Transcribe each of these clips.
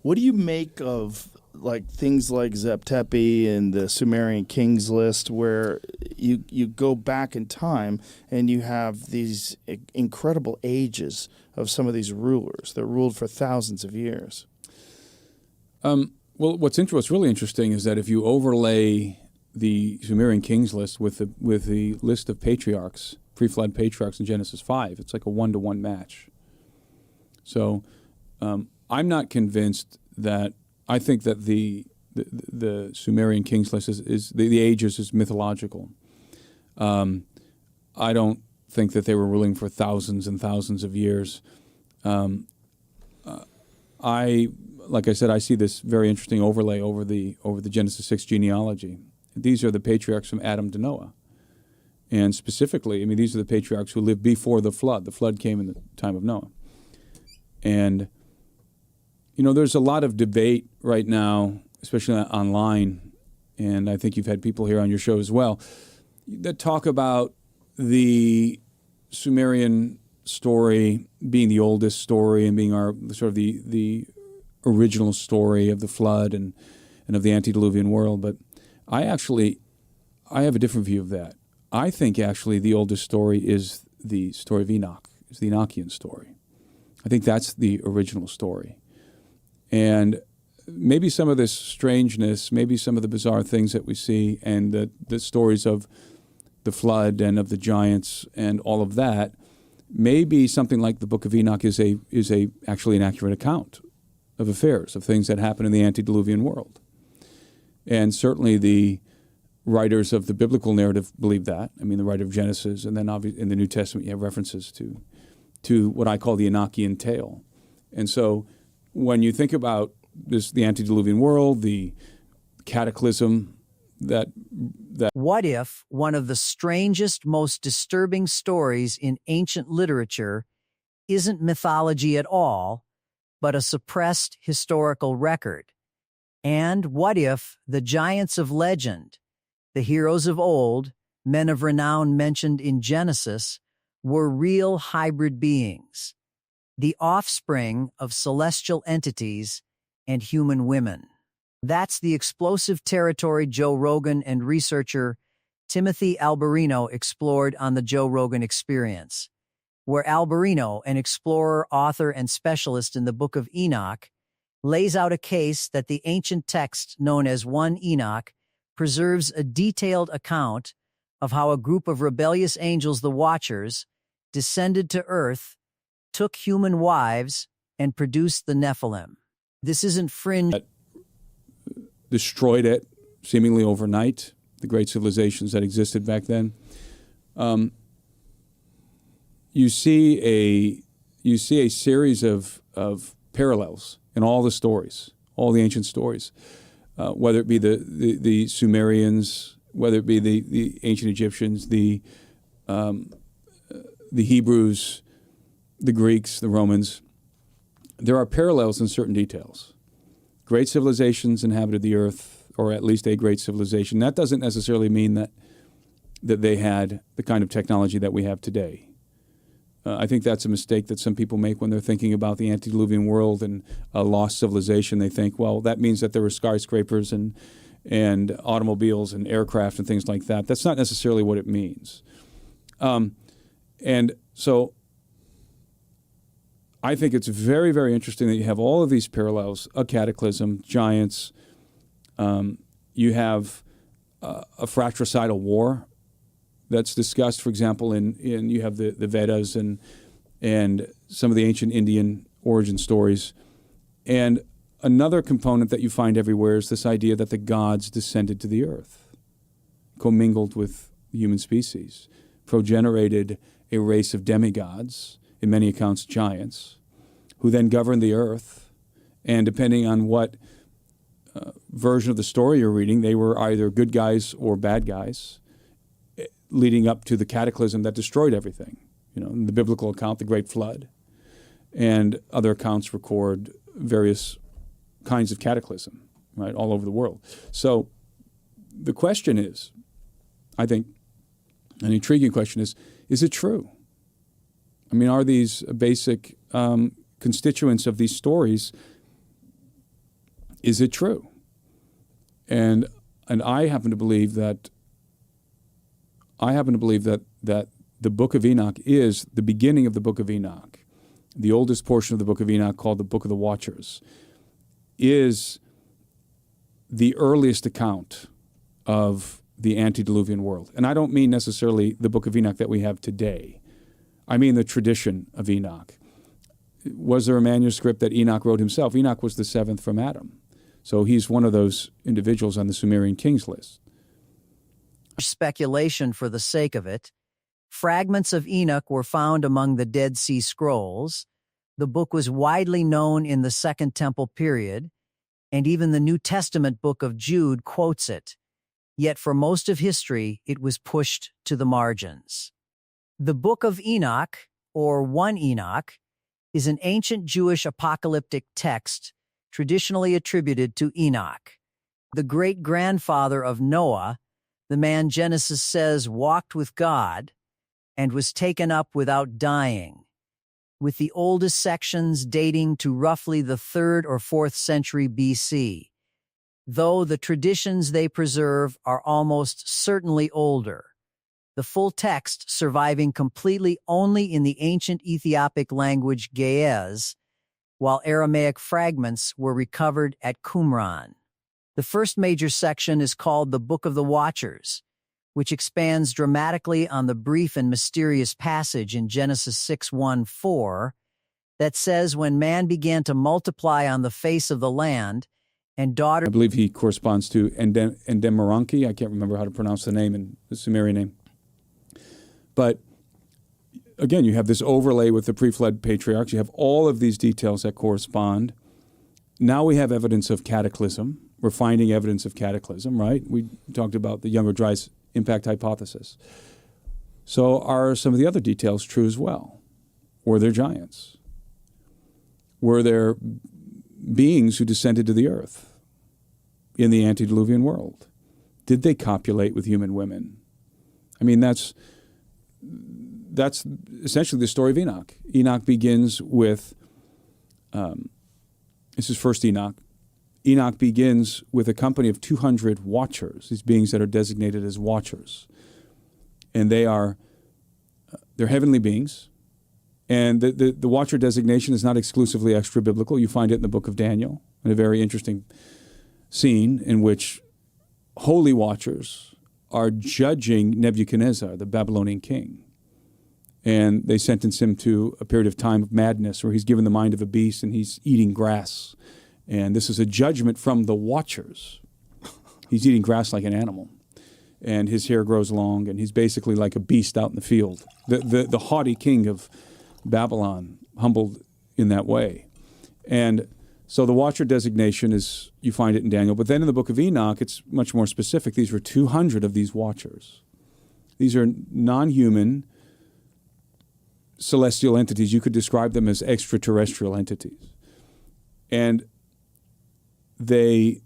What do you make of like things like Zep-Tepi and the Sumerian Kings list, where you go back in time and you have these incredible ages of some of these rulers that ruled for thousands of years? Well, what's really interesting is that if you overlay the Sumerian Kings list with the list of patriarchs, pre-flood patriarchs in Genesis 5, it's like a 1-to-1 match. So I'm not convinced that. I think that the Sumerian Kings list is the ages is mythological. I don't think that they were ruling for thousands and thousands of years. Like I said, I see this very interesting overlay over the Genesis 6 genealogy. These are the patriarchs from Adam to Noah. And specifically, I mean, these are the patriarchs who lived before the flood. The flood came in the time of Noah. And, you know, there's a lot of debate right now, especially online, and I think you've had people here on your show as well, that talk about the Sumerian story being the oldest story and being our sort of the original story of the flood and of the antediluvian world. But I have a different view of that. I think actually the oldest story is the story of Enoch, is the Enochian story. I think that's the original story. And maybe some of this strangeness, maybe some of the bizarre things that we see and the stories of the flood and of the giants and all of that, maybe something like the Book of Enoch is actually an accurate account of affairs, of things that happen in the antediluvian world. And certainly the writers of the biblical narrative believe that. I mean, the writer of Genesis, and then obviously in the New Testament you have references to what I call the Enochian tale. And so when you think about the antediluvian world, the cataclysm that What if one of the strangest, most disturbing stories in ancient literature isn't mythology at all, but a suppressed historical record? And what if the giants of legend, the heroes of old, men of renown mentioned in Genesis, were real hybrid beings, the offspring of celestial entities and human women? That's the explosive territory Joe Rogan and researcher Timothy Alberino explored on the Joe Rogan Experience, where Alberino, an explorer, author, and specialist in the Book of Enoch, lays out a case that the ancient text known as 1 Enoch preserves a detailed account of how a group of rebellious angels, the Watchers, descended to earth, took human wives, and produced the Nephilim. This isn't fringe. Destroyed it seemingly overnight, the great civilizations that existed back then. You see a series of parallels in all the stories, all the ancient stories, whether it be the Sumerians, whether it be the ancient Egyptians, the Hebrews, the Greeks, the Romans. There are parallels in certain details. Great civilizations inhabited the earth, or at least a great civilization. That doesn't necessarily mean that they had the kind of technology that we have today. I think that's a mistake that some people make when they're thinking about the antediluvian world and a lost civilization. They think, well, that means that there were skyscrapers and automobiles and aircraft and things like that. That's not necessarily what it means. And so I think it's very, very interesting that you have all of these parallels, a cataclysm, giants. You have a fratricidal war that's discussed, for example, in you have the Vedas and some of the ancient Indian origin stories. And another component that you find everywhere is this idea that the gods descended to the earth, commingled with the human species, progenerated a race of demigods, in many accounts giants, who then governed the earth. And depending on what version of the story you're reading, they were either good guys or bad guys, leading up to the cataclysm that destroyed everything. You know, in the biblical account, the Great Flood, and other accounts record various kinds of cataclysm, right, all over the world. So the question is, I think, an intriguing question is it true? I mean, are these basic constituents of these stories is it true? And I happen to believe that that the Book of Enoch is the beginning of the Book of Enoch. The oldest portion of the Book of Enoch, called the Book of the Watchers, is the earliest account of the antediluvian world. And I don't mean necessarily the Book of Enoch that we have today. I mean the tradition of Enoch. Was there a manuscript that Enoch wrote himself? Enoch was the seventh from Adam. So he's one of those individuals on the Sumerian kings list. Speculation for the sake of it. Fragments of Enoch were found among the Dead Sea Scrolls. The book was widely known in the Second Temple period, and even the New Testament book of Jude quotes it. Yet for most of history, it was pushed to the margins. The Book of Enoch, or 1 Enoch, is an ancient Jewish apocalyptic text traditionally attributed to Enoch, the great-grandfather of Noah, the man Genesis says walked with God and was taken up without dying, with the oldest sections dating to roughly the 3rd or 4th century BC, though the traditions they preserve are almost certainly older, the full text surviving completely only in the ancient Ethiopic language Ge'ez, while Aramaic fragments were recovered at Qumran. The first major section is called the Book of the Watchers, which expands dramatically on the brief and mysterious passage in Genesis 6:1-4 that says when man began to multiply on the face of the land, and daughters... I believe he corresponds to Endemoranki. I can't remember how to pronounce the name in the Sumerian name. But again, you have this overlay with the pre-flood patriarchs. You have all of these details that correspond. Now we have evidence of cataclysm. We're finding evidence of cataclysm, right? We talked about the Younger Dryas impact hypothesis. So are some of the other details true as well? Were there giants? Were there beings who descended to the earth in the antediluvian world? Did they copulate with human women? I mean, that's essentially the story of Enoch. Enoch begins with, this is first Enoch. Enoch begins with a company of 200 watchers, these beings that are designated as watchers. And they're heavenly beings. And the watcher designation is not exclusively extra-biblical. You find it in the book of Daniel, in a very interesting scene in which holy watchers are judging Nebuchadnezzar, the Babylonian king. And they sentence him to a period of time of madness where he's given the mind of a beast and he's eating grass. And this is a judgment from the watchers. He's eating grass like an animal. And his hair grows long, and he's basically like a beast out in the field. The haughty king of Babylon, humbled in that way. And so the watcher designation is, you find it in Daniel. But then in the book of Enoch, it's much more specific. These were 200 of these watchers. These are non-human celestial entities. You could describe them as extraterrestrial entities. And they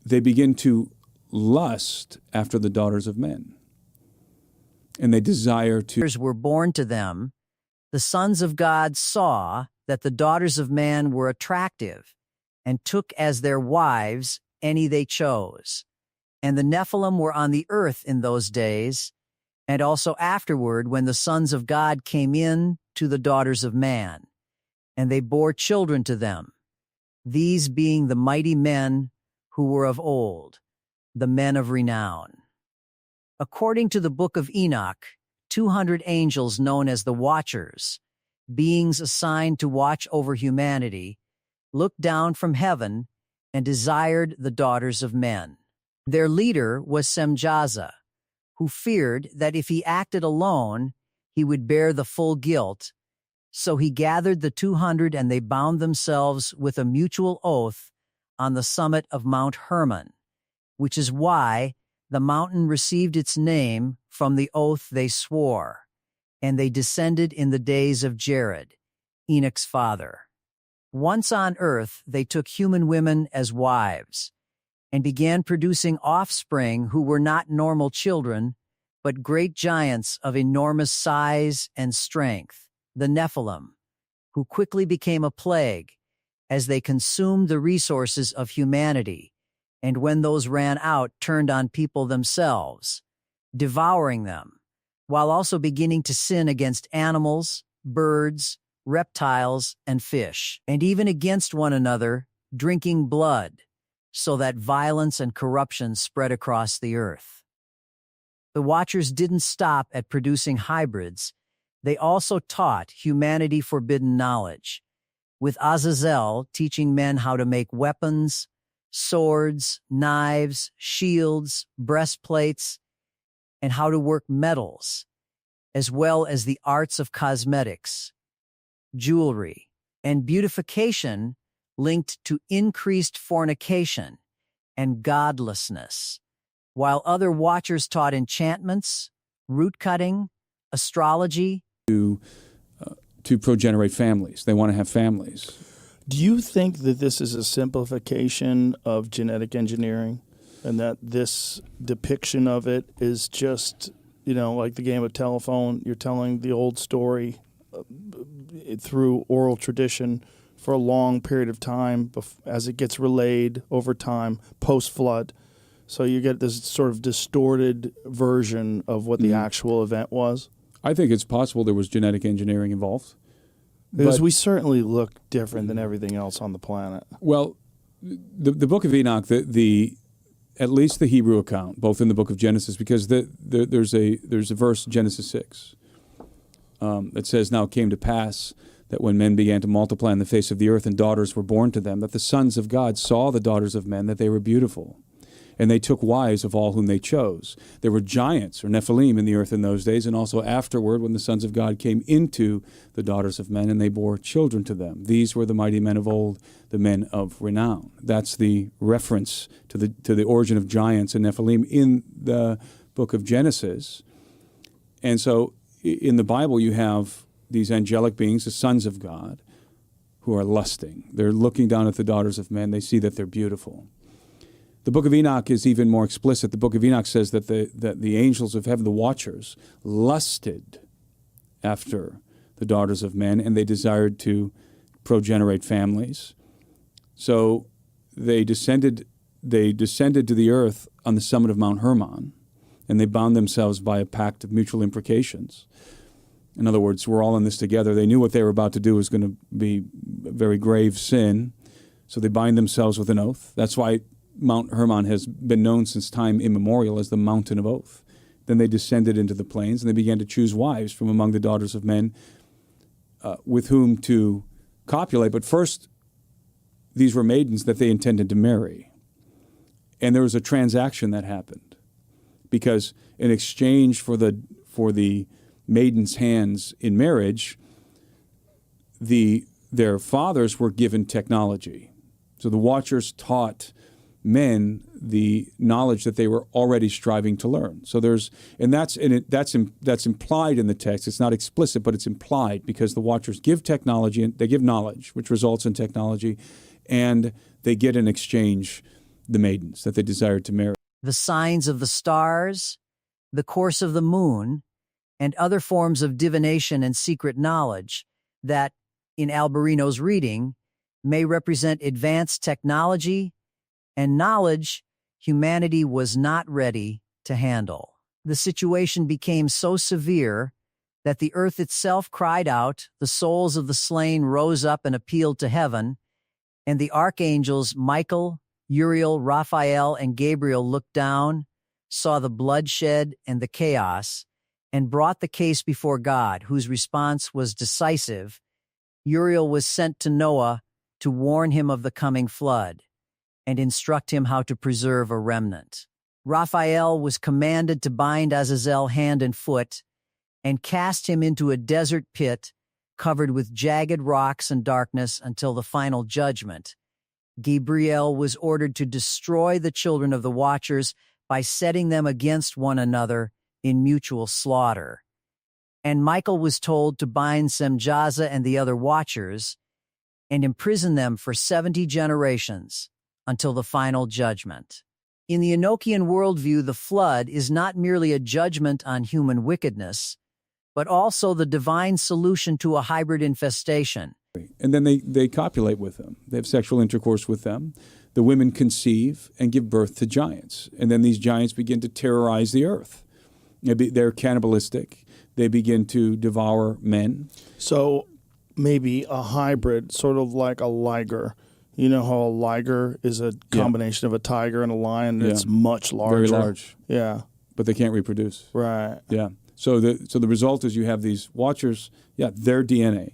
begin to lust after the daughters of men. And they desire to... were born to them. The sons of God saw that the daughters of man were attractive and took as their wives any they chose. And the Nephilim were on the earth in those days, and also afterward when the sons of God came in to the daughters of man. And they bore children to them, these being the mighty men who were of old, the men of renown. According to the Book of Enoch, 200 angels known as the Watchers, beings assigned to watch over humanity, looked down from heaven and desired the daughters of men. Their leader was Semjaza, who feared that if he acted alone, he would bear the full guilt. So he gathered the 200 and they bound themselves with a mutual oath on the summit of Mount Hermon, which is why the mountain received its name from the oath they swore. And they descended in the days of Jared, Enoch's father. Once on earth, they took human women as wives and began producing offspring who were not normal children, but great giants of enormous size and strength, the Nephilim, who quickly became a plague as they consumed the resources of humanity, and when those ran out, turned on people themselves, devouring them, while also beginning to sin against animals, birds, reptiles, and fish, and even against one another, drinking blood, so that violence and corruption spread across the earth. The Watchers didn't stop at producing hybrids. They also taught humanity forbidden knowledge, with Azazel teaching men how to make weapons, swords, knives, shields, breastplates, and how to work metals, as well as the arts of cosmetics, jewelry, and beautification linked to increased fornication and godlessness, while other Watchers taught enchantments, root cutting, astrology, to progenerate families. They want to have families. Do you think that this is a simplification of genetic engineering, and that this depiction of it is just, like the game of telephone? You're telling the old story through oral tradition for a long period of time as it gets relayed over time post-flood. So you get this sort of distorted version of what the actual event was. I think it's possible there was genetic engineering involved. Because we certainly look different than everything else on the planet. Well, the Book of Enoch, at least the Hebrew account, both in the Book of Genesis, because there's a verse, Genesis 6, that says, "Now it came to pass that when men began to multiply on the face of the earth and daughters were born to them, that the sons of God saw the daughters of men, that they were beautiful. And they took wives of all whom they chose." There were giants, or Nephilim, in the earth in those days, and also afterward when the sons of God came into the daughters of men, and they bore children to them. These were the mighty men of old, the men of renown. That's the reference to the origin of giants and Nephilim in the book of Genesis. And so in the Bible you have these angelic beings, the sons of God, who are lusting. They're looking down at the daughters of men. They see that they're beautiful. The Book of Enoch is even more explicit. The Book of Enoch says that the angels of heaven, the Watchers, lusted after the daughters of men, and they desired to progenerate families. So they descended to the earth on the summit of Mount Hermon, and they bound themselves by a pact of mutual imprecations. In other words, we're all in this together. They knew what they were about to do was going to be a very grave sin, so they bind themselves with an oath. That's why Mount Hermon has been known since time immemorial as the Mountain of Oath. Then they descended into the plains, and they began to choose wives from among the daughters of men with whom to copulate. But first, these were maidens that they intended to marry. And there was a transaction that happened, because in exchange for the maiden's hands in marriage, their fathers were given technology. So the Watchers taught men the knowledge that they were already striving to learn. So that's implied in the text. It's not explicit, but it's implied, because the Watchers give technology, and they give knowledge, which results in technology, and they get in exchange the maidens that they desired to marry. the signs of the stars, the course of the moon, and other forms of divination and secret knowledge that, in Alberino's reading, may represent advanced technology and knowledge humanity was not ready to handle. The situation became so severe that the earth itself cried out, the souls of the slain rose up and appealed to heaven, and the archangels Michael, Uriel, Raphael, and Gabriel looked down, saw the bloodshed and the chaos, and brought the case before God, whose response was decisive. Uriel was sent to Noah to warn him of the coming flood and instruct him how to preserve a remnant. Raphael was commanded to bind Azazel hand and foot and cast him into a desert pit covered with jagged rocks and darkness until the final judgment. Gabriel was ordered to destroy the children of the Watchers by setting them against one another in mutual slaughter. And Michael was told to bind Semjaza and the other Watchers and imprison them for 70 generations until the final judgment. In the Enochian worldview, the flood is not merely a judgment on human wickedness, but also the divine solution to a hybrid infestation. And then they copulate with them. They have sexual intercourse with them. The women conceive and give birth to giants. And then these giants begin to terrorize the earth. They're cannibalistic. They begin to devour men. So maybe a hybrid, sort of like a liger. You know how a liger is a combination of a tiger and a lion, and it's much larger. Very large. Yeah. But they can't reproduce. Right. Yeah. So the result is you have these watchers, their DNA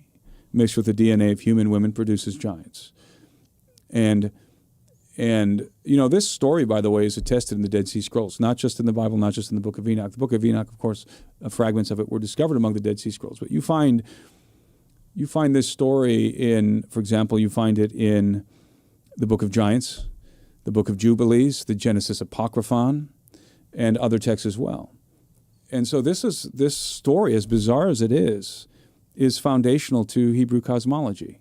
mixed with the DNA of human women produces giants. And this story, by the way, is attested in the Dead Sea Scrolls, not just in the Bible, not just in the Book of Enoch. The Book of Enoch, of course, fragments of it were discovered among the Dead Sea Scrolls. But you find this story in, for example, you find it in the Book of Giants, the Book of Jubilees, the Genesis Apocryphon, and other texts as well. And so this story, as bizarre as it is foundational to Hebrew cosmology.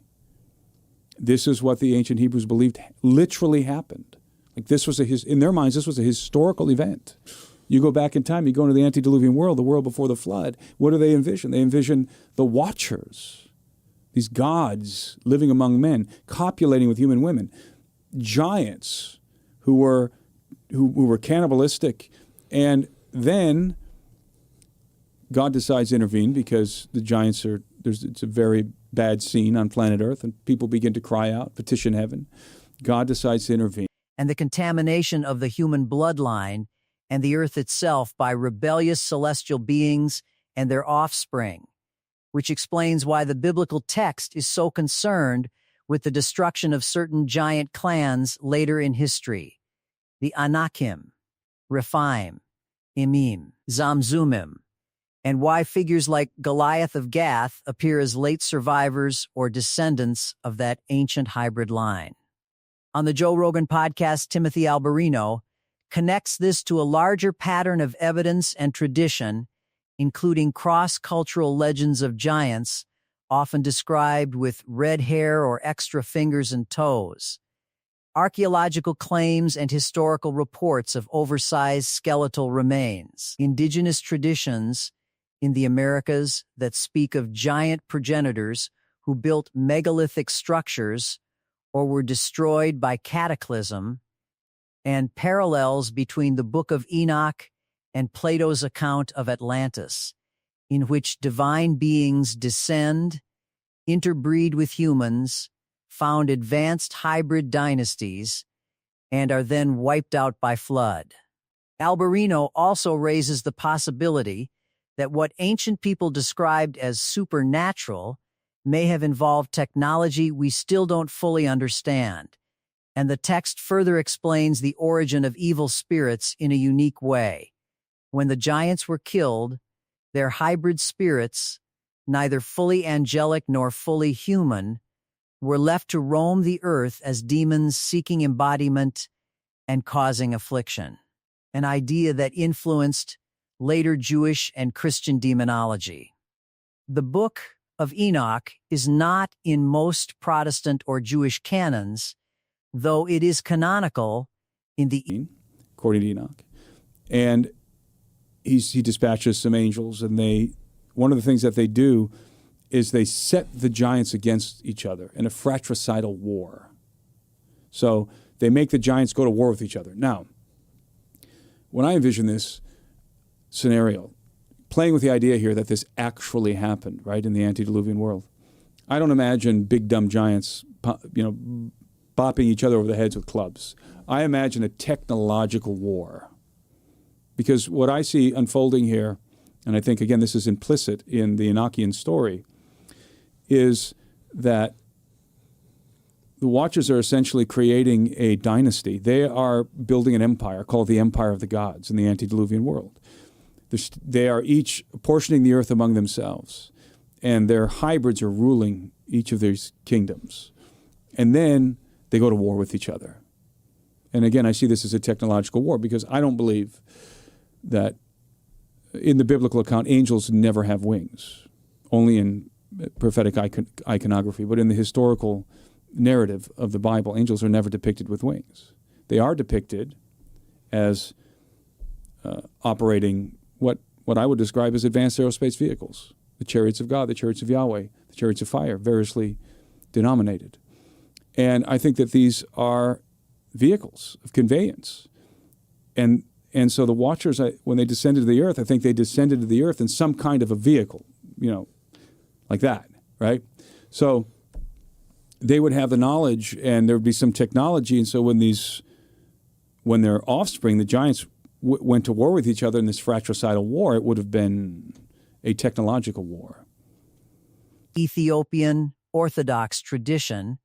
This is what the ancient Hebrews believed literally happened. Like in their minds, this was a historical event. You go back in time, you go into the antediluvian world, the world before the flood. What do they envision? They envision the Watchers, these gods living among men, copulating with human women, giants who were cannibalistic, and then God decides to intervene because the giants it's a very bad scene on planet Earth, and people begin to cry out, petition heaven. God decides to intervene. And the contamination of the human bloodline and the earth itself by rebellious celestial beings and their offspring, which explains why the biblical text is so concerned with the destruction of certain giant clans later in history. The Anakim, Rephaim, Emim, Zamzumim, and why figures like Goliath of Gath appear as late survivors or descendants of that ancient hybrid line. On the Joe Rogan podcast, Timothy Alberino connects this to a larger pattern of evidence and tradition, including cross-cultural legends of giants, often described with red hair or extra fingers and toes, archaeological claims and historical reports of oversized skeletal remains, indigenous traditions in the Americas that speak of giant progenitors who built megalithic structures or were destroyed by cataclysm, and parallels between the Book of Enoch and Plato's account of Atlantis, in which divine beings descend, interbreed with humans, found advanced hybrid dynasties, and are then wiped out by flood. Alberino also raises the possibility that what ancient people described as supernatural may have involved technology we still don't fully understand, and the text further explains the origin of evil spirits in a unique way. When the giants were killed, their hybrid spirits, neither fully angelic nor fully human, were left to roam the earth as demons seeking embodiment and causing affliction, an idea that influenced later Jewish and Christian demonology. The Book of Enoch is not in most Protestant or Jewish canons, though it is canonical in the according to Enoch. And he dispatches some angels, and one of the things that they do is they set the giants against each other in a fratricidal war. So they make the giants go to war with each other. Now, when I envision this scenario, playing with the idea here that this actually happened, right, in the antediluvian world, I don't imagine big dumb giants, bopping each other over the heads with clubs. I imagine a technological war. Because what I see unfolding here, and I think, again, this is implicit in the Enochian story, is that the Watchers are essentially creating a dynasty. They are building an empire called the Empire of the Gods in the antediluvian world. They are each portioning the earth among themselves, and their hybrids are ruling each of these kingdoms. And then they go to war with each other. And again, I see this as a technological war because I don't believe that in the biblical account, angels never have wings, only in prophetic iconography. But in the historical narrative of the Bible, angels are never depicted with wings. They are depicted as operating what I would describe as advanced aerospace vehicles, the chariots of God, the chariots of Yahweh, the chariots of fire, variously denominated. And I think that these are vehicles of conveyance. And so the Watchers, when they descended to the earth, I think they descended to the earth in some kind of a vehicle, like that, right? So they would have the knowledge, and there would be some technology. And so when their offspring, the giants, went to war with each other in this fratricidal war, it would have been a technological war. Ethiopian Orthodox tradition,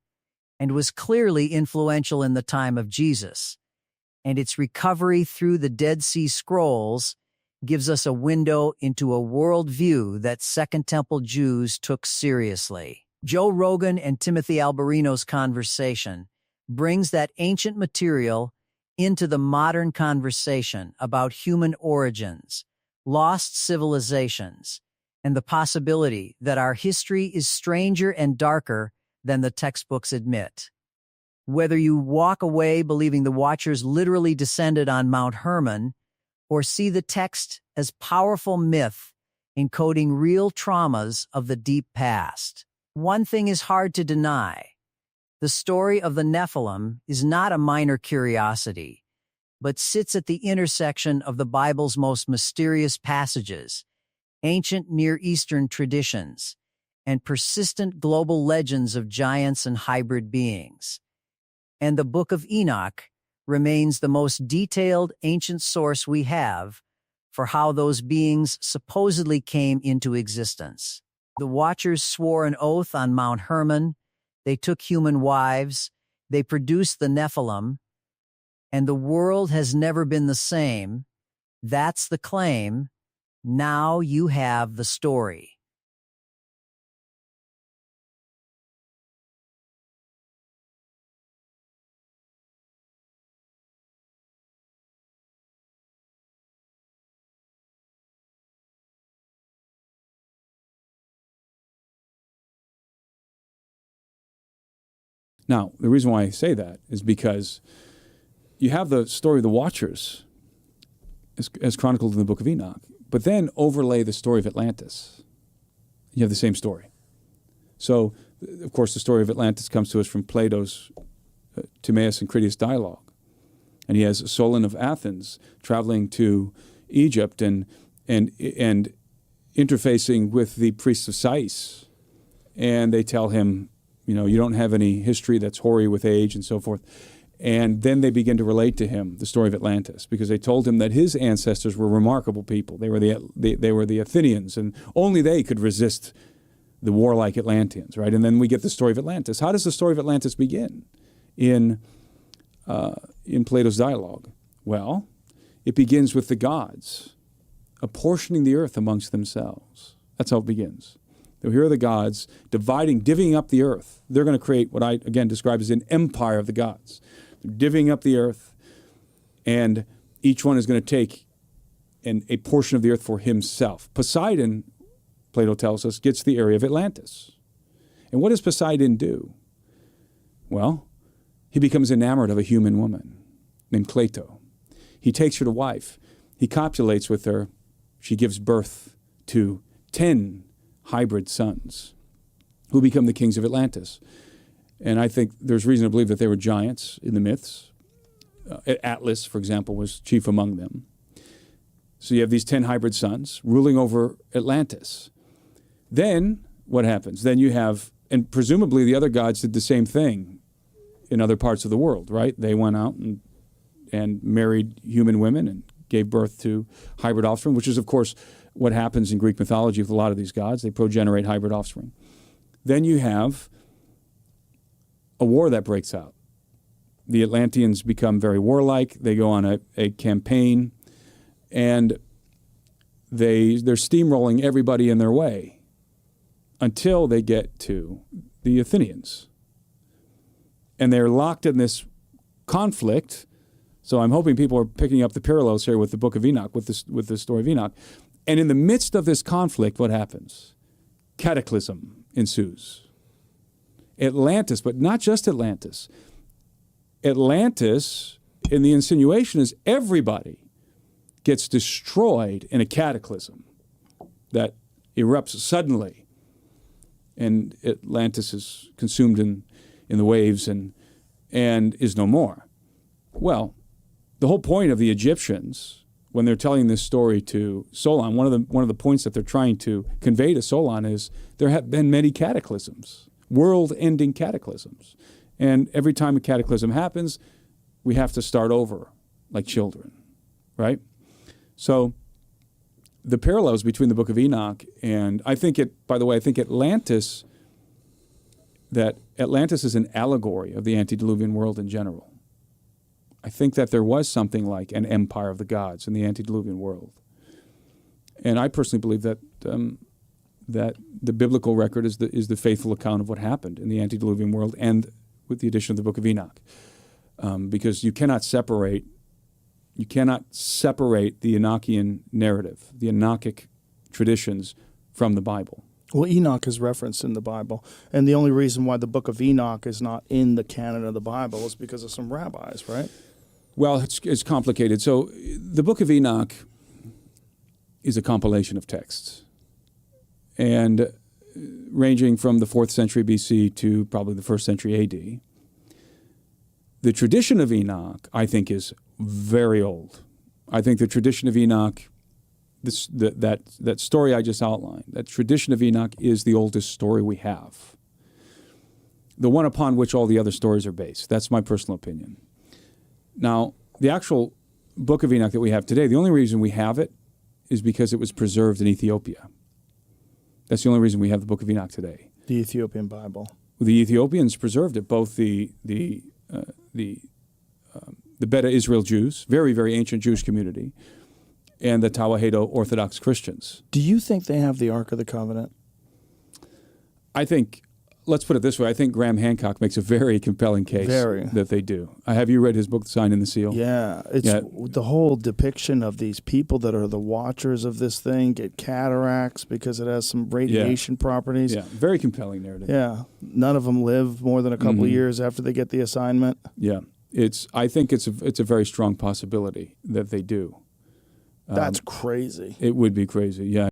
and was clearly influential in the time of Jesus. And its recovery through the Dead Sea Scrolls gives us a window into a worldview that Second Temple Jews took seriously. Joe Rogan and Timothy Alberino's conversation brings that ancient material into the modern conversation about human origins, lost civilizations, and the possibility that our history is stranger and darker than the textbooks admit. Whether you walk away believing the Watchers literally descended on Mount Hermon, or see the text as powerful myth encoding real traumas of the deep past, one thing is hard to deny. The story of the Nephilim is not a minor curiosity, but sits at the intersection of the Bible's most mysterious passages, ancient Near Eastern traditions, and persistent global legends of giants and hybrid beings. And the Book of Enoch remains the most detailed ancient source we have for how those beings supposedly came into existence. The Watchers swore an oath on Mount Hermon. They took human wives. They produced the Nephilim. And the world has never been the same. That's the claim. Now you have the story. Now, the reason why I say that is because you have the story of the Watchers as chronicled in the Book of Enoch, but then overlay the story of Atlantis. You have the same story. So, of course, the story of Atlantis comes to us from Plato's Timaeus and Critias dialogue. And he has Solon of Athens traveling to Egypt and interfacing with the priests of Sais. And they tell him, you don't have any history that's hoary with age and so forth. And then they begin to relate to him the story of Atlantis, because they told him that his ancestors were remarkable people. They were the Athenians, and only they could resist the warlike Atlanteans, right? And then we get the story of Atlantis. How does the story of Atlantis begin in Plato's dialogue? Well, it begins with the gods apportioning the earth amongst themselves. That's how it begins. So here are the gods divvying up the earth. They're going to create what I, again, describe as an empire of the gods. They're divvying up the earth, and each one is going to take a portion of the earth for himself. Poseidon, Plato tells us, gets the area of Atlantis. And what does Poseidon do? Well, he becomes enamored of a human woman named Cleito. He takes her to wife. He copulates with her. She gives birth to 10 hybrid sons who become the kings of Atlantis. And I think there's reason to believe that they were giants in the myths. Atlas, for example, was chief among them. So you have these 10 hybrid sons ruling over Atlantis. Then what happens? Then you have, and presumably the other gods did the same thing in other parts of the world, right? They went out and married human women and gave birth to hybrid offspring, which is, of course, what happens in Greek mythology with a lot of these gods. They progenerate hybrid offspring. Then you have a war that breaks out. The Atlanteans become very warlike. They go on a campaign, and they're steamrolling everybody in their way until they get to the Athenians. And they're locked in this conflict. So I'm hoping people are picking up the parallels here with the Book of Enoch, with the story of Enoch. And in the midst of this conflict, what happens? Cataclysm ensues. Atlantis, but not just Atlantis. Atlantis, in the insinuation, is everybody gets destroyed in a cataclysm that erupts suddenly. and Atlantis is consumed in the waves and is no more. Well, the whole point of the Egyptians, when they're telling this story to Solon, one of the points that they're trying to convey to Solon is there have been many cataclysms, world-ending cataclysms. And every time a cataclysm happens, we have to start over like children, right? So the parallels between the Book of Enoch and I think Atlantis is an allegory of the antediluvian world in general. I think that there was something like an empire of the gods in the antediluvian world. And I personally believe that that the biblical record is the faithful account of what happened in the antediluvian world, and with the addition of the Book of Enoch. Because you cannot separate the Enochian narrative, the Enochic traditions, from the Bible. Well, Enoch is referenced in the Bible, and the only reason why the Book of Enoch is not in the canon of the Bible is because of some rabbis, right? Well, it's complicated. So the Book of Enoch is a compilation of texts, and ranging from the 4th century BC to probably the 1st century AD. The tradition of Enoch, I think, is very old. I think the tradition of Enoch, that story I just outlined, that tradition of Enoch is the oldest story we have. The one upon which all the other stories are based. That's my personal opinion. Now, the actual Book of Enoch that we have today, the only reason we have it is because it was preserved in Ethiopia. That's the only reason we have the Book of Enoch today. The Ethiopian Bible. The Ethiopians preserved it, both the Beta Israel Jews, very, very ancient Jewish community, and the Tawahedo Orthodox Christians. Do you think they have the Ark of the Covenant? I think, let's put it this way, I think Graham Hancock makes a very compelling case that they do. Have you read his book, The Sign and the Seal? Yeah. The whole depiction of these people that are the watchers of this thing get cataracts because it has some radiation properties. Yeah, very compelling narrative. Yeah. None of them live more than a couple of years after they get the assignment. Yeah. I think it's a very strong possibility that they do. That's crazy. It would be crazy, yeah.